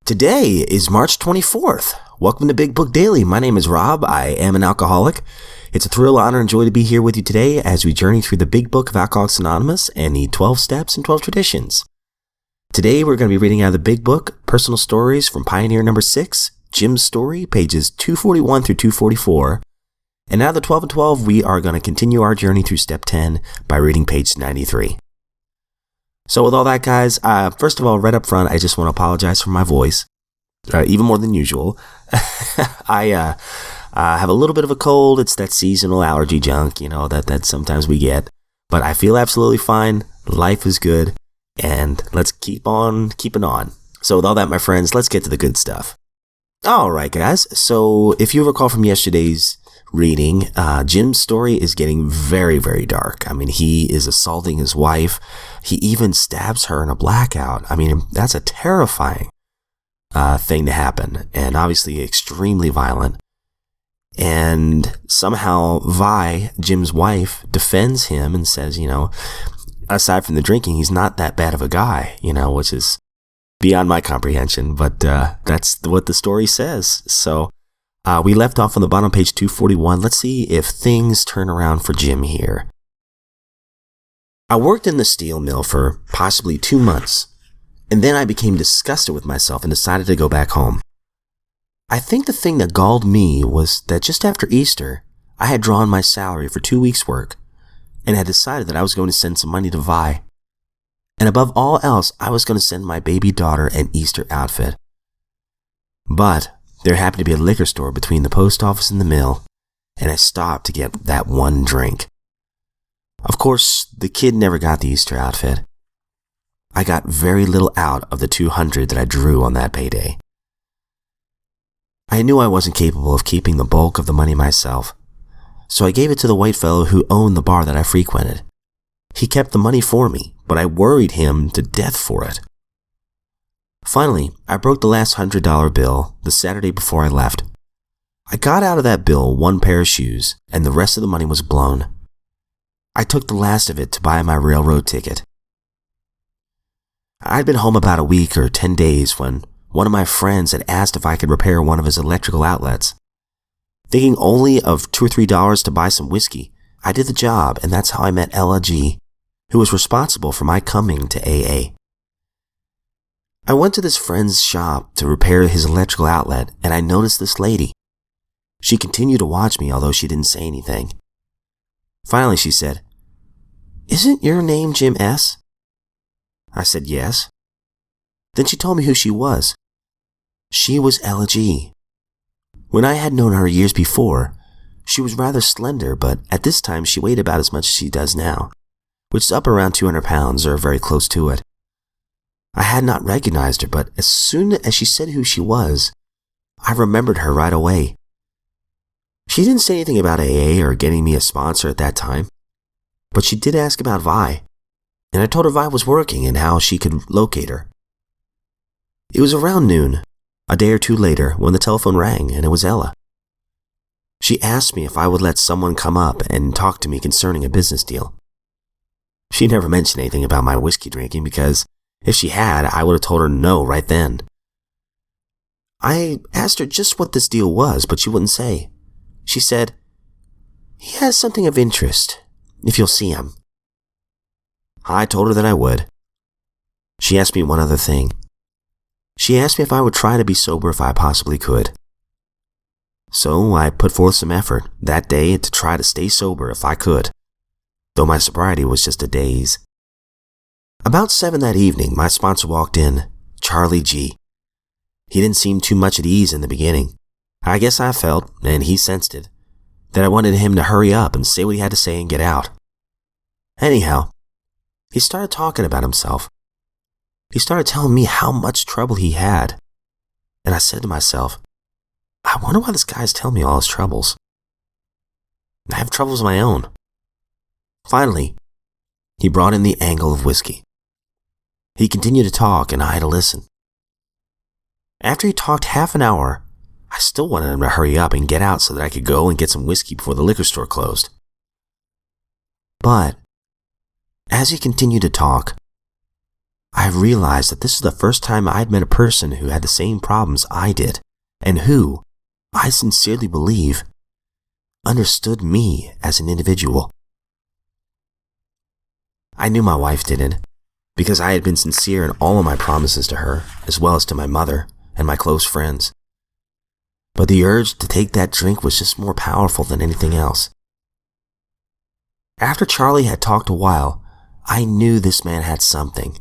Today is March 24th. Welcome to Big Book Daily. My name is Rob. I am an alcoholic. It's a thrill, honor, and joy to be here with you today as we journey through the Big Book of Alcoholics Anonymous and the 12 Steps and 12 Traditions. Today we're going to be reading out of the Big Book, Personal Stories from Pioneer number 6, Jim's Story, pages 241 through 244. And now the 12 and 12, we are going to continue our journey through Step 10 by reading page 93. So with all that, guys, first of all, right up front, I just want to apologize for my voice, even more than usual. I have a little bit of a cold. It's that seasonal allergy junk, that sometimes we get. But I feel absolutely fine. Life is good. And let's keep on keeping on. So with all that, my friends, let's get to the good stuff. All right, guys. So if you recall from yesterday's reading, Jim's story is getting very, very dark. I mean, he is assaulting his wife. He even stabs her in a blackout. I mean, that's a terrifying thing to happen, and obviously extremely violent. And somehow Vi, Jim's wife, defends him and says, aside from the drinking, he's not that bad of a guy, which is beyond my comprehension, but that's what the story says. So we left off on the bottom of page 241. Let's see if things turn around for Jim here. I worked in the steel mill for possibly 2 months, and then I became disgusted with myself and decided to go back home. I think the thing that galled me was that just after Easter, I had drawn my salary for 2 weeks' work and had decided that I was going to send some money to Vi. And above all else, I was going to send my baby daughter an Easter outfit. But there happened to be a liquor store between the post office and the mill, and I stopped to get that one drink. Of course, the kid never got the Easter outfit. I got very little out of the $200 that I drew on that payday. I knew I wasn't capable of keeping the bulk of the money myself, so I gave it to the white fellow who owned the bar that I frequented. He kept the money for me, but I worried him to death for it. Finally, I broke the last $100 bill the Saturday before I left. I got out of that bill one pair of shoes, and the rest of the money was blown. I took the last of it to buy my railroad ticket. I'd been home about a week or 10 days when one of my friends had asked if I could repair one of his electrical outlets. Thinking only of $2 or $3 to buy some whiskey, I did the job, and that's how I met Ella G., who was responsible for my coming to AA. I went to this friend's shop to repair his electrical outlet, and I noticed this lady. She continued to watch me, although she didn't say anything. Finally, she said, "Isn't your name Jim S.?" I said yes. Then she told me who she was. She was Ella G. When I had known her years before, she was rather slender, but at this time she weighed about as much as she does now, which is up around 200 pounds or very close to it. I had not recognized her, but as soon as she said who she was, I remembered her right away. She didn't say anything about AA or getting me a sponsor at that time, but she did ask about Vi, and I told her Vi was working and how she could locate her. It was around noon, a day or two later, when the telephone rang, and it was Ella. She asked me if I would let someone come up and talk to me concerning a business deal. She never mentioned anything about my whiskey drinking because if she had, I would have told her no right then. I asked her just what this deal was, but she wouldn't say. She said, "He has something of interest, if you'll see him." I told her that I would. She asked me one other thing. She asked me if I would try to be sober if I possibly could. So I put forth some effort that day to try to stay sober if I could, though my sobriety was just a daze. About 7 that evening, my sponsor walked in, Charlie G. He didn't seem too much at ease in the beginning. I guess I felt, and he sensed it, that I wanted him to hurry up and say what he had to say and get out. Anyhow, he started talking about himself. He started telling me how much trouble he had. And I said to myself, I wonder why this guy's telling me all his troubles. I have troubles of my own. Finally, he brought in the angle of whiskey. He continued to talk and I had to listen. After he talked half an hour, I still wanted him to hurry up and get out so that I could go and get some whiskey before the liquor store closed. But as he continued to talk, I realized that this is the first time I'd met a person who had the same problems I did, and who, I sincerely believe, understood me as an individual. I knew my wife didn't, because I had been sincere in all of my promises to her, as well as to my mother and my close friends. But the urge to take that drink was just more powerful than anything else. After Charlie had talked a while, I knew this man had something.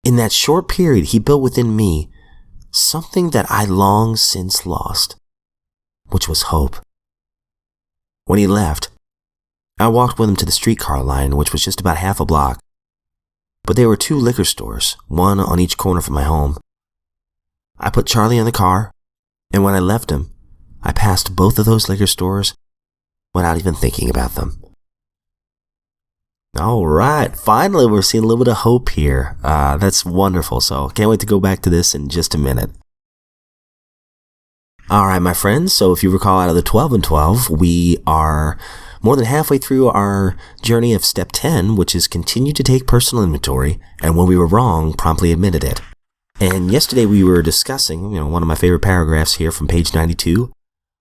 In that short period, he built within me something that I long since lost, which was hope. When he left, I walked with him to the streetcar line, which was just about half a block. But there were 2 liquor stores, one on each corner from my home. I put Charlie in the car, and when I left him, I passed both of those liquor stores without even thinking about them. All right, finally we're seeing a little bit of hope here. That's wonderful, so can't wait to go back to this in just a minute. All right, my friends, so if you recall out of the 12 and 12, we are more than halfway through our journey of step 10, which is continue to take personal inventory, and when we were wrong, promptly admitted it. And yesterday we were discussing, one of my favorite paragraphs here from page 92.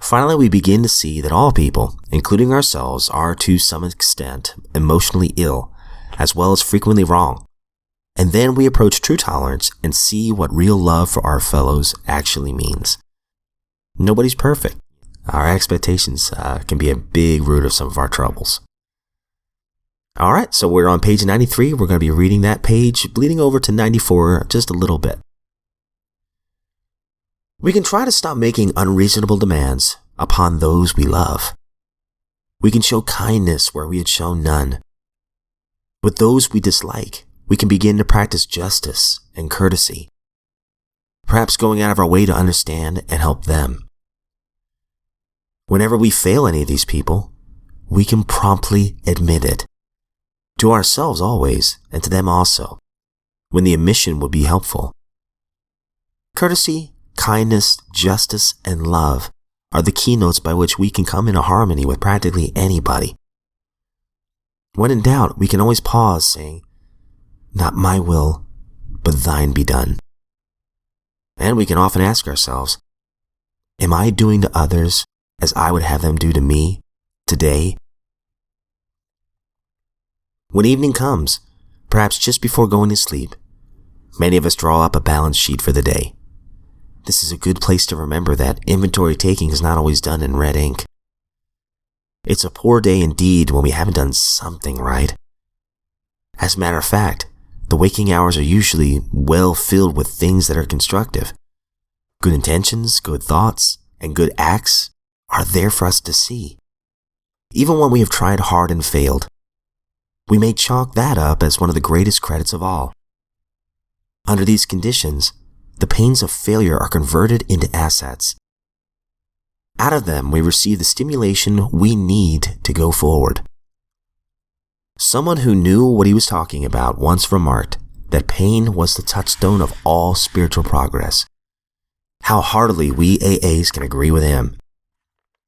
Finally, we begin to see that all people, including ourselves, are to some extent emotionally ill, as well as frequently wrong. And then we approach true tolerance and see what real love for our fellows actually means. Nobody's perfect. Our expectations can be a big root of some of our troubles. All right, so we're on page 93. We're going to be reading that page, bleeding over to 94 just a little bit. We can try to stop making unreasonable demands upon those we love. We can show kindness where we had shown none. With those we dislike, we can begin to practice justice and courtesy, perhaps going out of our way to understand and help them. Whenever we fail any of these people, we can promptly admit it, to ourselves always and to them also, when the admission would be helpful. Courtesy, kindness, justice, and love are the keynotes by which we can come into harmony with practically anybody. When in doubt, we can always pause saying, "Not my will, but thine be done." And we can often ask ourselves, am I doing to others as I would have them do to me today? When evening comes, perhaps just before going to sleep, many of us draw up a balance sheet for the day. This is a good place to remember that inventory taking is not always done in red ink. It's a poor day indeed when we haven't done something right. As a matter of fact, the waking hours are usually well filled with things that are constructive. Good intentions, good thoughts, and good acts are there for us to see. Even when we have tried hard and failed, we may chalk that up as one of the greatest credits of all. Under these conditions, the pains of failure are converted into assets. Out of them, we receive the stimulation we need to go forward. Someone who knew what he was talking about once remarked that pain was the touchstone of all spiritual progress. How heartily we AAs can agree with him.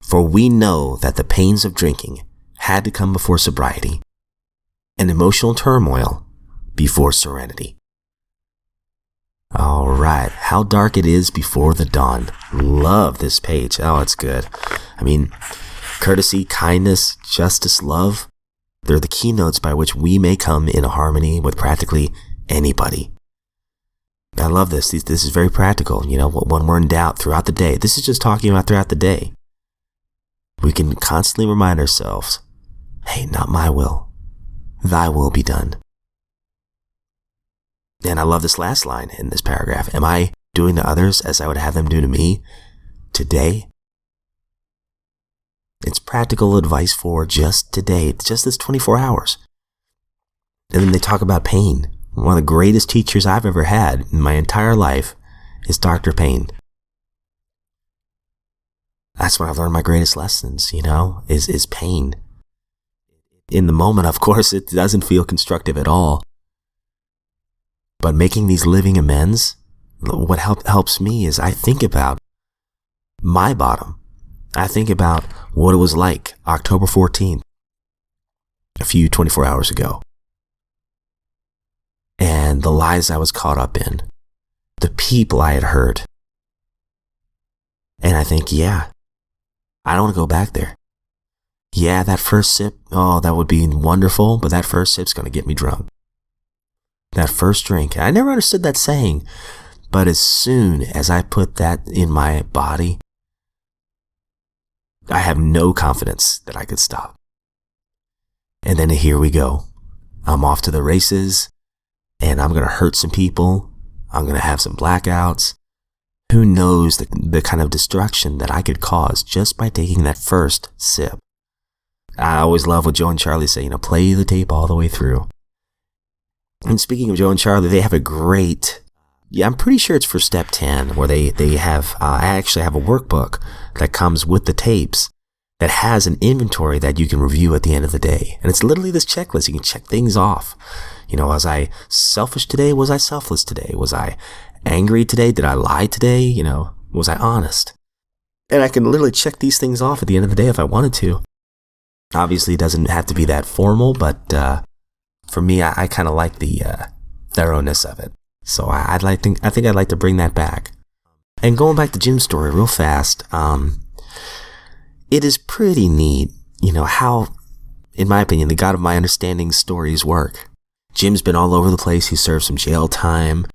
For we know that the pains of drinking had to come before sobriety, and emotional turmoil before serenity. All right, how dark it is before the dawn. Love this page. Oh, it's good. Courtesy, kindness, justice, love, they're the keynotes by which we may come in harmony with practically anybody. I love this. This is very practical. When we're in doubt throughout the day, this is just talking about throughout the day. We can constantly remind ourselves, hey, not my will, thy will be done. And I love this last line in this paragraph. Am I doing to others as I would have them do to me today? It's practical advice for just today, just this 24 hours. And then they talk about pain. One of the greatest teachers I've ever had in my entire life is Dr. Payne. That's when I've learned my greatest lessons, is pain. In the moment, of course, it doesn't feel constructive at all. But making these living amends, what helps me is I think about my bottom. I think about what it was like October 14th, a few 24 hours ago. And and the lies I was caught up in, the people I had hurt. And I think, yeah, I don't want to go back there. Yeah, that first sip, oh, that would be wonderful, but that first sip's going to get me drunk. That first drink, I never understood that saying, but as soon as I put that in my body, I have no confidence that I could stop. And then here we go. I'm off to the races, and I'm going to hurt some people. I'm going to have some blackouts. Who knows the kind of destruction that I could cause just by taking that first sip. I always love what Joe and Charlie say, play the tape all the way through. And speaking of Joe and Charlie, they have a great, I'm pretty sure it's for step 10, where they have, I actually have a workbook that comes with the tapes that has an inventory that you can review at the end of the day. And it's literally this checklist. You can check things off. Was I selfish today? Was I selfless today? Was I angry today? Did I lie today? Was I honest? And I can literally check these things off at the end of the day if I wanted to. Obviously, it doesn't have to be that formal, but for me, I kind of like the thoroughness of it. So I think I'd like to bring that back. And going back to Jim's story real fast, it is pretty neat, how, in my opinion, the God of my understanding stories work. Jim's been all over the place. He served some jail time.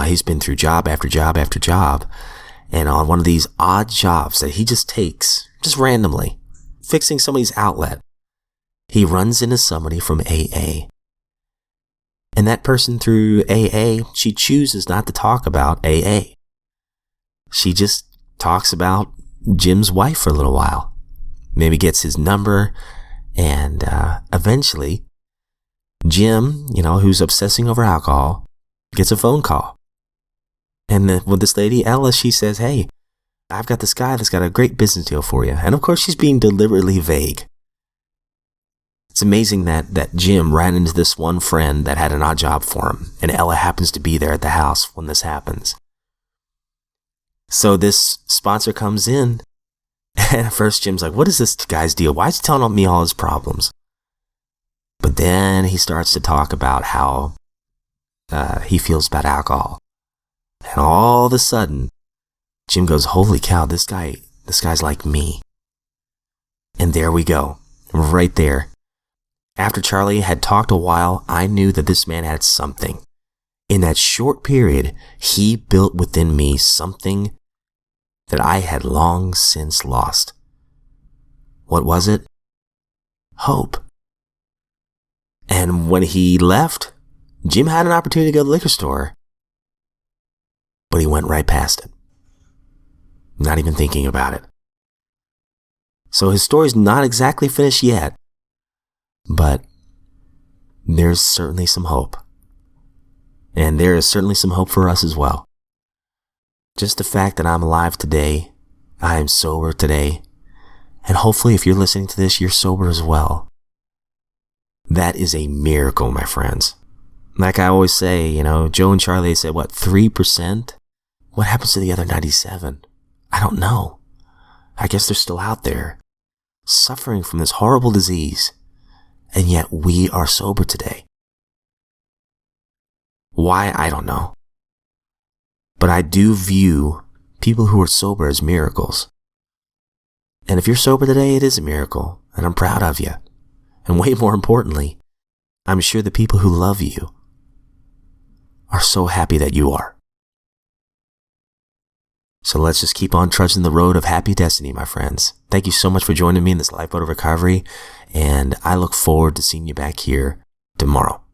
He's been through job after job after job. And on one of these odd jobs that he just takes, just randomly, fixing somebody's outlet, he runs into somebody from AA. And that person through AA, she chooses not to talk about AA. She just talks about Jim's wife for a little while. Maybe gets his number, and eventually, Jim, who's obsessing over alcohol, gets a phone call. And with this lady, Ella, she says, hey, I've got this guy that's got a great business deal for you. And of course, she's being deliberately vague. It's amazing that Jim ran into this one friend that had an odd job for him, and Ella happens to be there at the house when this happens. So this sponsor comes in, and at first Jim's like, what is this guy's deal? Why is he telling me all his problems? But then he starts to talk about how he feels about alcohol. And all of a sudden, Jim goes, holy cow, this guy's like me. And there we go, right there. After Charlie had talked a while, I knew that this man had something. In that short period, he built within me something that I had long since lost. What was it? Hope. And when he left, Jim had an opportunity to go to the liquor store, but he went right past it, not even thinking about it. So his story's not exactly finished yet, but there's certainly some hope. And there is certainly some hope for us as well. Just the fact that I'm alive today, I am sober today, and hopefully if you're listening to this, you're sober as well. That is a miracle, my friends. Like I always say, Joe and Charlie said, 3%? What happens to the other 97? I don't know. I guess they're still out there, suffering from this horrible disease, and yet we are sober today. Why, I don't know. But I do view people who are sober as miracles. And if you're sober today, it is a miracle, and I'm proud of you. And way more importantly, I'm sure the people who love you are so happy that you are. So let's just keep on trudging the road of happy destiny, my friends. Thank you so much for joining me in this Lifeboat of Recovery, and I look forward to seeing you back here tomorrow.